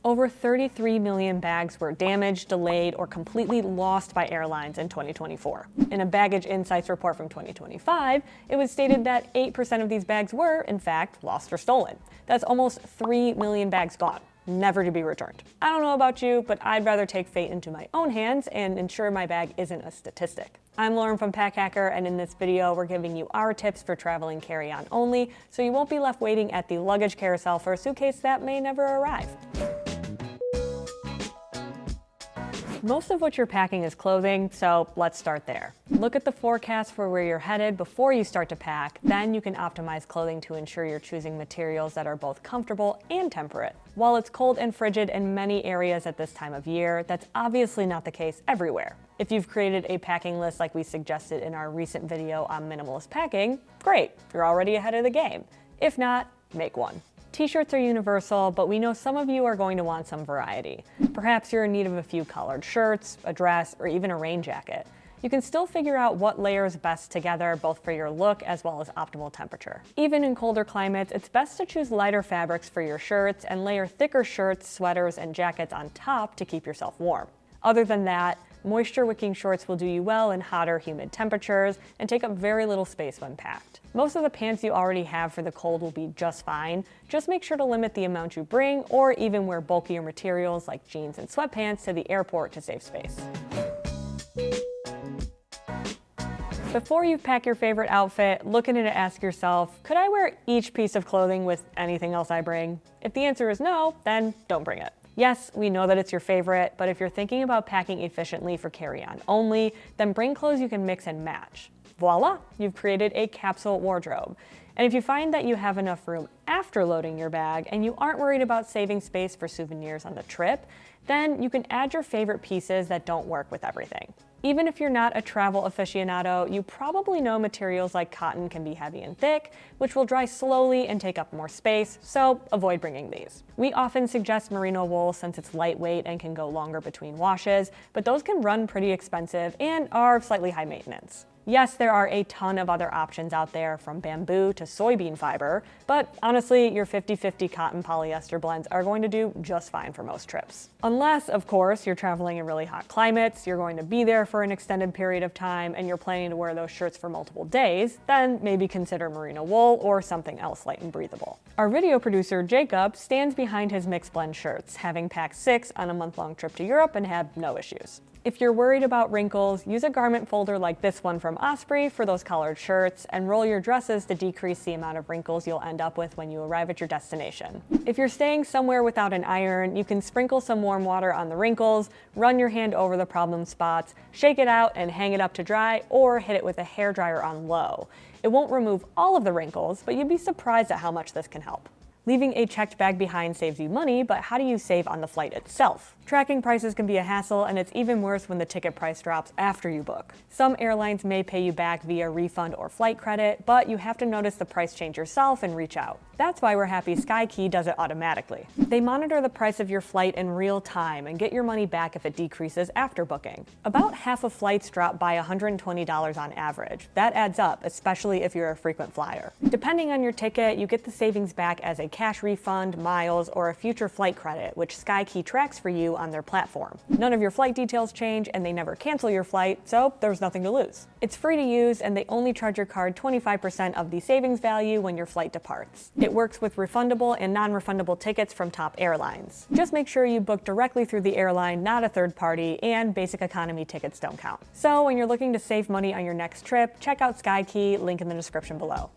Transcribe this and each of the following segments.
Over 33 million bags were damaged, delayed, or completely lost by airlines in 2024. In a Baggage Insights report from 2025, it was stated that 8% of these bags were, in fact, lost or stolen. That's almost 3 million bags gone, never to be returned. I don't know about you, but I'd rather take fate into my own hands and ensure my bag isn't a statistic. I'm Lauren from Pack Hacker, and in this video, we're giving you our tips for traveling carry-on only, so you won't be left waiting at the luggage carousel for a suitcase that may never arrive. Most of what you're packing is clothing, so let's start there. Look at the forecast for where you're headed before you start to pack, then you can optimize clothing to ensure you're choosing materials that are both comfortable and temperate. While it's cold and frigid in many areas at this time of year, that's obviously not the case everywhere. If you've created a packing list like we suggested in our recent video on minimalist packing, great, you're already ahead of the game. If not, make one. T-shirts are universal, but we know some of you are going to want some variety. Perhaps you're in need of a few collared shirts, a dress, or even a rain jacket. You can still figure out what layers best together, both for your look as well as optimal temperature. Even in colder climates, it's best to choose lighter fabrics for your shirts and layer thicker shirts, sweaters, and jackets on top to keep yourself warm. Other than that, moisture-wicking shorts will do you well in hotter, humid temperatures and take up very little space when packed. Most of the pants you already have for the cold will be just fine. Just make sure to limit the amount you bring, or even wear bulkier materials like jeans and sweatpants to the airport to save space. Before you pack your favorite outfit, look at it and ask yourself, could I wear each piece of clothing with anything else I bring? If the answer is no, then don't bring it. Yes, we know that it's your favorite, but if you're thinking about packing efficiently for carry-on only, then bring clothes you can mix and match. Voila, you've created a capsule wardrobe. And if you find that you have enough room after loading your bag and you aren't worried about saving space for souvenirs on the trip, then you can add your favorite pieces that don't work with everything. Even if you're not a travel aficionado, you probably know materials like cotton can be heavy and thick, which will dry slowly and take up more space, so avoid bringing these. We often suggest merino wool since it's lightweight and can go longer between washes, but those can run pretty expensive and are slightly high maintenance. Yes, there are a ton of other options out there, from bamboo to soybean fiber, but honestly, your 50-50 cotton polyester blends are going to do just fine for most trips. Unless, of course, you're traveling in really hot climates, you're going to be there for an extended period of time, and you're planning to wear those shirts for multiple days, then maybe consider merino wool or something else light and breathable. Our video producer, Jacob, stands behind his mixed blend shirts, having packed 6 on a month-long trip to Europe and had no issues. If you're worried about wrinkles, use a garment folder like this one from Osprey for those collared shirts, and roll your dresses to decrease the amount of wrinkles you'll end up with when you arrive at your destination. If you're staying somewhere without an iron, you can sprinkle some warm water on the wrinkles, run your hand over the problem spots, shake it out and hang it up to dry, or hit it with a hairdryer on low. It won't remove all of the wrinkles, but you'd be surprised at how much this can help. Leaving a checked bag behind saves you money, but how do you save on the flight itself? Tracking prices can be a hassle, and it's even worse when the ticket price drops after you book. Some airlines may pay you back via refund or flight credit, but you have to notice the price change yourself and reach out. That's why we're happy SkyKey does it automatically. They monitor the price of your flight in real time and get your money back if it decreases after booking. About half of flights drop by $120 on average. That adds up, especially if you're a frequent flyer. Depending on your ticket, you get the savings back as a cash refund, miles, or a future flight credit, which SkyKey tracks for you on their platform. None of your flight details change, and they never cancel your flight, so there's nothing to lose. It's free to use, and they only charge your card 25% of the savings value when your flight departs. It works with refundable and non-refundable tickets from top airlines. Just make sure you book directly through the airline, not a third party, and basic economy tickets don't count. So when you're looking to save money on your next trip, check out SkyKey, link in the description below.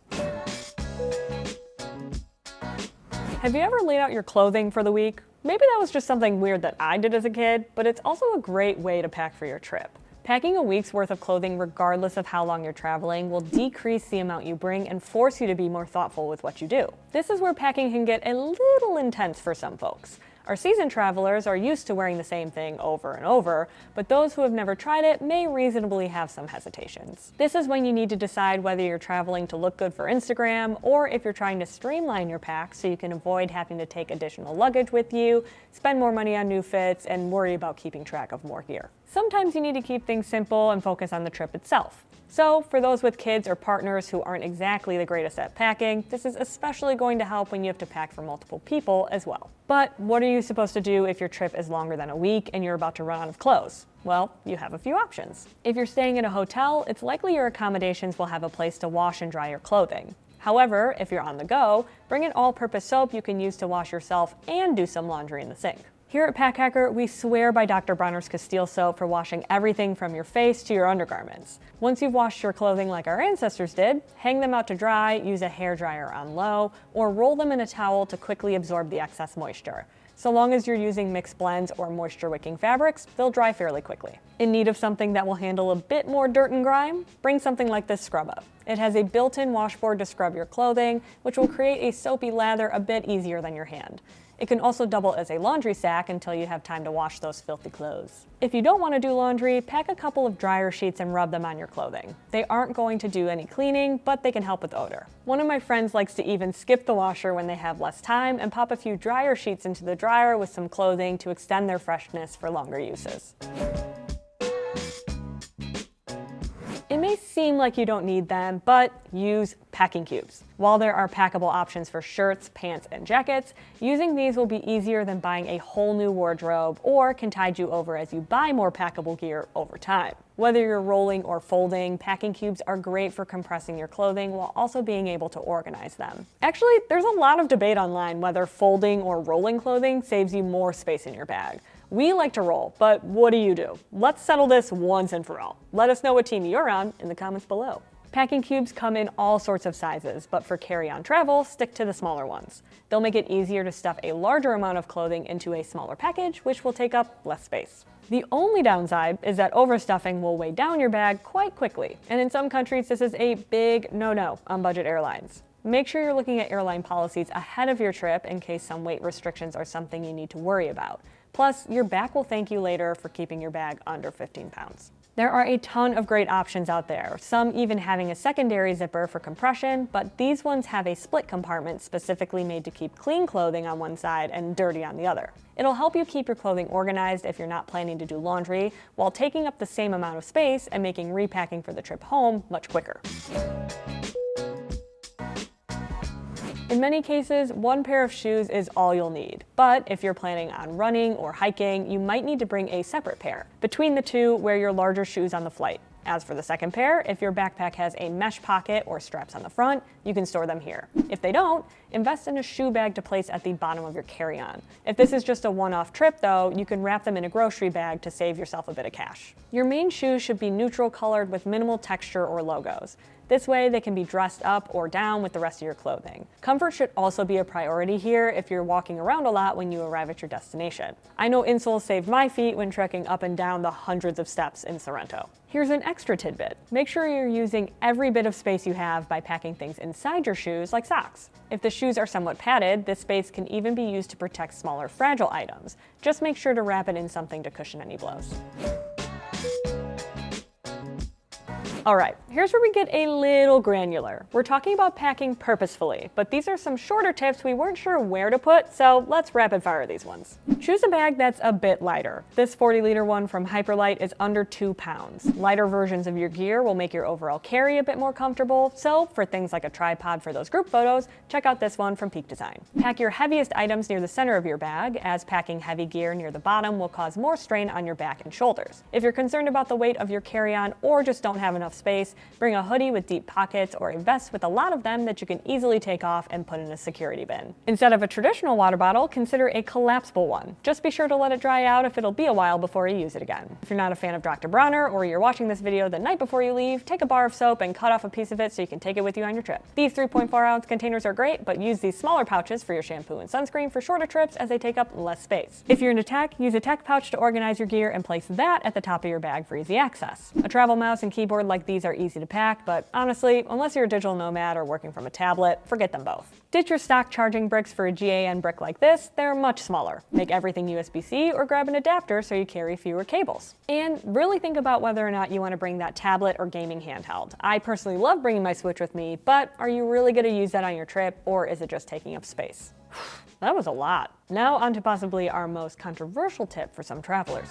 Have you ever laid out your clothing for the week? Maybe that was just something weird that I did as a kid, but it's also a great way to pack for your trip. Packing a week's worth of clothing, regardless of how long you're traveling, will decrease the amount you bring and force you to be more thoughtful with what you do. This is where packing can get a little intense for some folks. Our seasoned travelers are used to wearing the same thing over and over, but those who have never tried it may reasonably have some hesitations. This is when you need to decide whether you're traveling to look good for Instagram, or if you're trying to streamline your pack so you can avoid having to take additional luggage with you, spend more money on new fits, and worry about keeping track of more gear. Sometimes you need to keep things simple and focus on the trip itself. So for those with kids or partners who aren't exactly the greatest at packing, this is especially going to help when you have to pack for multiple people as well. But what are you supposed to do if your trip is longer than a week and you're about to run out of clothes? Well, you have a few options. If you're staying in a hotel, it's likely your accommodations will have a place to wash and dry your clothing. However, if you're on the go, bring an all-purpose soap you can use to wash yourself and do some laundry in the sink. Here at Pack Hacker, we swear by Dr. Bronner's Castile soap for washing everything from your face to your undergarments. Once you've washed your clothing like our ancestors did, hang them out to dry, use a hairdryer on low, or roll them in a towel to quickly absorb the excess moisture. So long as you're using mixed blends or moisture-wicking fabrics, they'll dry fairly quickly. In need of something that will handle a bit more dirt and grime? Bring something like this Scrub Up. It has a built-in washboard to scrub your clothing, which will create a soapy lather a bit easier than your hand. It can also double as a laundry sack until you have time to wash those filthy clothes. If you don't want to do laundry, pack a couple of dryer sheets and rub them on your clothing. They aren't going to do any cleaning, but they can help with odor. One of my friends likes to even skip the washer when they have less time and pop a few dryer sheets into the dryer with some clothing to extend their freshness for longer uses. It may seem like you don't need them, but use packing cubes. While there are packable options for shirts, pants, and jackets, using these will be easier than buying a whole new wardrobe or can tide you over as you buy more packable gear over time. Whether you're rolling or folding, packing cubes are great for compressing your clothing while also being able to organize them. Actually, there's a lot of debate online whether folding or rolling clothing saves you more space in your bag. We like to roll, but what do? Let's settle this once and for all. Let us know what team you're on in the comments below. Packing cubes come in all sorts of sizes, but for carry-on travel, stick to the smaller ones. They'll make it easier to stuff a larger amount of clothing into a smaller package, which will take up less space. The only downside is that overstuffing will weigh down your bag quite quickly, and in some countries this is a big no-no on budget airlines. Make sure you're looking at airline policies ahead of your trip in case some weight restrictions are something you need to worry about. Plus, your back will thank you later for keeping your bag under 15 pounds. There are a ton of great options out there, some even having a secondary zipper for compression, but these ones have a split compartment specifically made to keep clean clothing on one side and dirty on the other. It'll help you keep your clothing organized if you're not planning to do laundry, while taking up the same amount of space and making repacking for the trip home much quicker. In many cases, one pair of shoes is all you'll need, but if you're planning on running or hiking, you might need to bring a separate pair. Between the two, wear your larger shoes on the flight. As for the second pair, if your backpack has a mesh pocket or straps on the front, you can store them here. If they don't, invest in a shoe bag to place at the bottom of your carry-on. If this is just a one-off trip though, you can wrap them in a grocery bag to save yourself a bit of cash. Your main shoes should be neutral colored with minimal texture or logos. This way they can be dressed up or down with the rest of your clothing. Comfort should also be a priority here if you're walking around a lot when you arrive at your destination. I know insoles saved my feet when trekking up and down the hundreds of steps in Sorrento. Here's an extra tidbit. Make sure you're using every bit of space you have by packing things inside your shoes like socks. If the shoes are somewhat padded, this space can even be used to protect smaller fragile items. Just make sure to wrap it in something to cushion any blows. All right, here's where we get a little granular. We're talking about packing purposefully, but these are some shorter tips we weren't sure where to put, so let's rapid fire these ones. Choose a bag that's a bit lighter. This 40-liter one from Hyperlite is under 2 pounds. Lighter versions of your gear will make your overall carry a bit more comfortable, so for things like a tripod for those group photos, check out this one from Peak Design. Pack your heaviest items near the center of your bag, as packing heavy gear near the bottom will cause more strain on your back and shoulders. If you're concerned about the weight of your carry-on or just don't have enough space, bring a hoodie with deep pockets or a vest with a lot of them that you can easily take off and put in a security bin. Instead of a traditional water bottle, consider a collapsible one. Just be sure to let it dry out if it'll be a while before you use it again. If you're not a fan of Dr. Bronner or you're watching this video the night before you leave, take a bar of soap and cut off a piece of it so you can take it with you on your trip. These 3.4-ounce containers are great, but use these smaller pouches for your shampoo and sunscreen for shorter trips as they take up less space. If you're into tech, use a tech pouch to organize your gear and place that at the top of your bag for easy access. A travel mouse and keyboard like these are easy to pack, but honestly, unless you're a digital nomad or working from a tablet, forget them both. Ditch your stock charging bricks for a GAN brick like this. They're much smaller. Make everything USB-C or grab an adapter so you carry fewer cables. And really think about whether or not you want to bring that tablet or gaming handheld. I personally love bringing my Switch with me, but are you really going to use that on your trip, or is it just taking up space? That was a lot. Now on to possibly our most controversial tip for some travelers.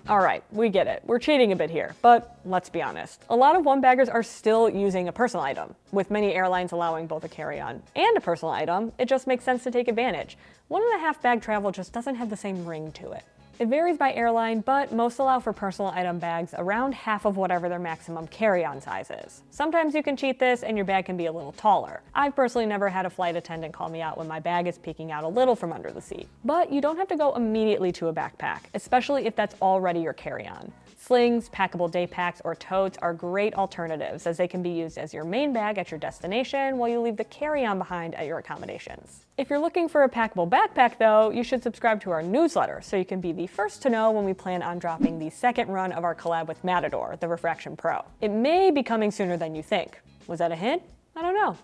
All right, we get it. We're cheating a bit here, but let's be honest. A lot of one-baggers are still using a personal item. With many airlines allowing both a carry-on and a personal item, it just makes sense to take advantage. 1.5 bag travel just doesn't have the same ring to it. It varies by airline, but most allow for personal item bags around half of whatever their maximum carry-on size is. Sometimes you can cheat this and your bag can be a little taller. I've personally never had a flight attendant call me out when my bag is peeking out a little from under the seat. But you don't have to go immediately to a backpack, especially if that's already your carry-on. Slings, packable day packs, or totes are great alternatives as they can be used as your main bag at your destination while you leave the carry-on behind at your accommodations. If you're looking for a packable backpack though, you should subscribe to our newsletter so you can be the first to know when we plan on dropping the second run of our collab with Matador, the Refraction Pro. It may be coming sooner than you think. Was that a hint? I don't know.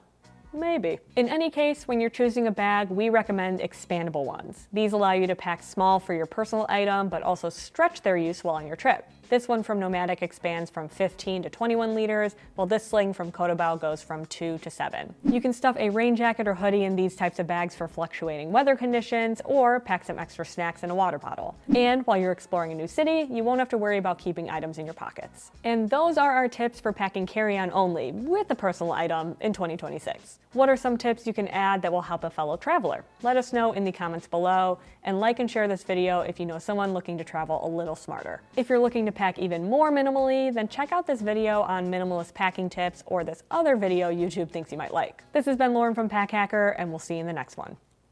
Maybe. In any case, when you're choosing a bag, we recommend expandable ones. These allow you to pack small for your personal item, but also stretch their use while on your trip. This one from Nomadic expands from 15 to 21 liters, while this sling from Kodabao goes from 2 to 7. You can stuff a rain jacket or hoodie in these types of bags for fluctuating weather conditions, or pack some extra snacks in a water bottle. And while you're exploring a new city, you won't have to worry about keeping items in your pockets. And those are our tips for packing carry-on only with a personal item in 2026. What are some tips you can add that will help a fellow traveler? Let us know in the comments below, and like and share this video if you know someone looking to travel a little smarter. If you're looking to pack even more minimally, then check out this video on minimalist packing tips or this other video YouTube thinks you might like. This has been Lauren from Pack Hacker, and we'll see you in the next one.